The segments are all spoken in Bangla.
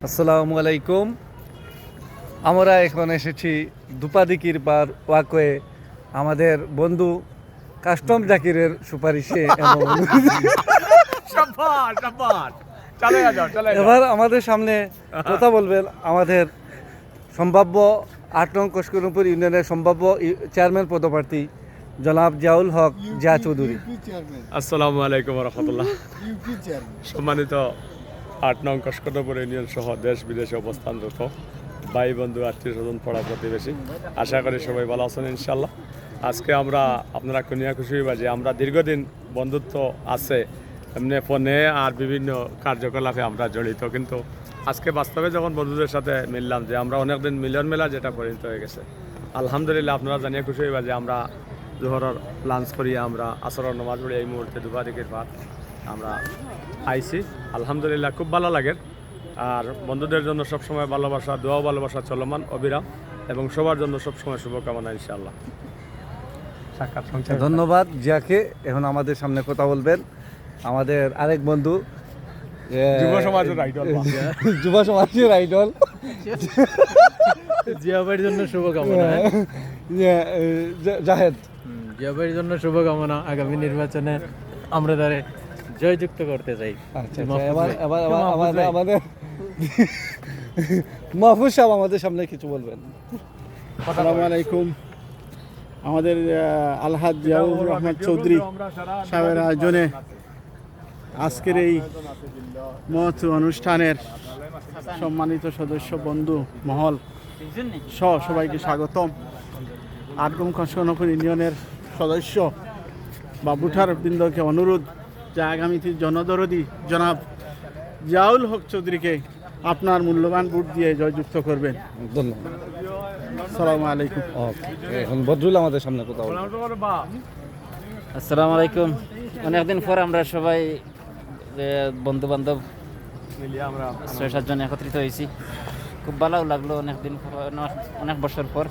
আসসালামু আলাইকুম। আমরা এখন এসেছি দুপাদিকির পার ওয়াকওয়ে আমাদের বন্ধু কাস্টম জাকিরের সুপারিশে এবং এবার আমাদের সামনে কথা বলবেন আমাদের সম্ভাব্য ৮ নং কসকরপুর ইউনিয়নের সম্ভাব্য চেয়ারম্যান পদপ্রার্থী জনাব জিয়াউল হক জিয়া চৌধুরী। আসসালামু আলাইকুম রহমতুল্লাহ। সম্মানিত ৮ নং কসকরপুর ইউনিয়ন সহ দেশ বিদেশে অবস্থানরত ভাই বন্ধু আত্মীয় স্বজন পড়া প্রতিবেশী, আশা করি সবাই ভালো আছেন ইনশাল্লাহ। আজকে আমরা আপনারা কুনিয়া খুশি হইবা যে আমরা দীর্ঘদিন বন্ধুত্ব আছে এমনি ফোনে আর বিভিন্ন কার্যকলাপে আমরা জড়িত, কিন্তু আজকে বাস্তবে যখন বন্ধুদের সাথে মিললাম যে আমরা অনেকদিন মিলন মেলা যেটা পরিণত হয়ে গেছে, আলহামদুলিল্লাহ আপনারা জানিয়ে খুশি হইবা যে আমরা জোহরের লাঞ্চ করিয়া আমরা আসরের নামাজ পড়ি এই মুহূর্তে দুপাদিকের ভাত আমরা আইছি। আলহামদুলিল্লাহ খুব ভালো লাগে। আর বন্ধুদের জন্য সবসময় ভালোবাসা, দোয়া ভালোবাসা চলমান অবিরাম এবং সবার জন্য সবসময় শুভকামনা ইনশাআল্লাহ। ধন্যবাদ জিয়াকে। এখন আমাদের সামনে কথা বলবেন আমাদের আরেক বন্ধু যুব সমাজের আইডল জিয়া ভাইয়ের জন্য শুভকামনা। জাহেদ। জিয়া ভাইয়ের জন্য শুভকামনা। আগামী নির্বাচনে আমরা তারে জয়যুক্ত করতে চাই। আচ্ছা, এবার আমাদের মাহফুজ সাহেব আমাদের সামনে কিছু বলবেন। আসসালামু আলাইকুম। আমাদের আলহাজ জিয়াউর রহমান চৌধুরী সাহেবের আয়োজনে আজকের এই মহৎ অনুষ্ঠানের সম্মানিত সদস্য বন্ধু মহল সহ সবাইকে স্বাগতম। ৮ নং কসকরপুর ইউনিয়নের সদস্য বাবুঠার বৃন্দকে অনুরোধ যে আগামীতে জনদরদি জনাব জিয়াউল হক চৌধুরীকে আপনার মূল্যবান ভোট দিয়ে জয়যুক্ত করবেন। ধন্যবাদ। আসসালামু আলাইকুম। এখন বদরুল আমাদের সামনে কথা বলবেন। আসসালামু আলাইকুম। অনেকদিন পর আমরা সবাই বন্ধু বান্ধব ৬-৭ জন একত্রিত হয়েছি, খুব ভালো লাগলো। অনেক বছর পর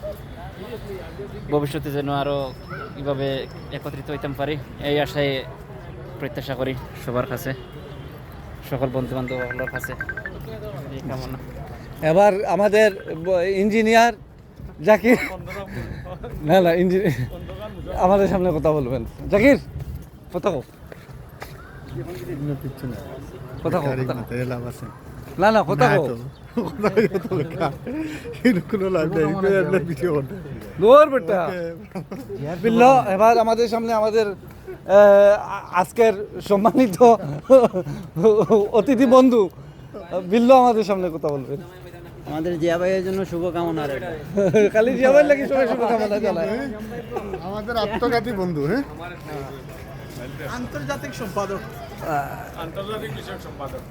ভবিষ্যতে যেন আরও কীভাবে একত্রিত হইতাম পারি এই আশায় প্রত্যাশা করি সবার কাছে, সকল বন্ধু বান্ধবের কাছে এই কামনা। এবার আমাদের ইঞ্জিনিয়ার জাকির না ইঞ্জিনিয়ার আমাদের সামনে কথা বলবেন। জাকির কথা কও, কথা কও, না কথা কও। বেটা বিল্লো, এবার আমাদের সামনে আমাদের আজকের সম্মানিত অতিথি বন্ধু বিল্লো আমাদের সামনে কথা বলবেন। আমাদের জিয়া ভাইয়ের জন্য শুভকামনা। খালি জিয়া ভাই লাগি সবাই শুভকামনা জানায়। আমাদের আত্মঘাতী বন্ধু, আন্তর্জাতিক সম্পাদক, আন্তর্জাতিক বিষয়ক সম্পাদক।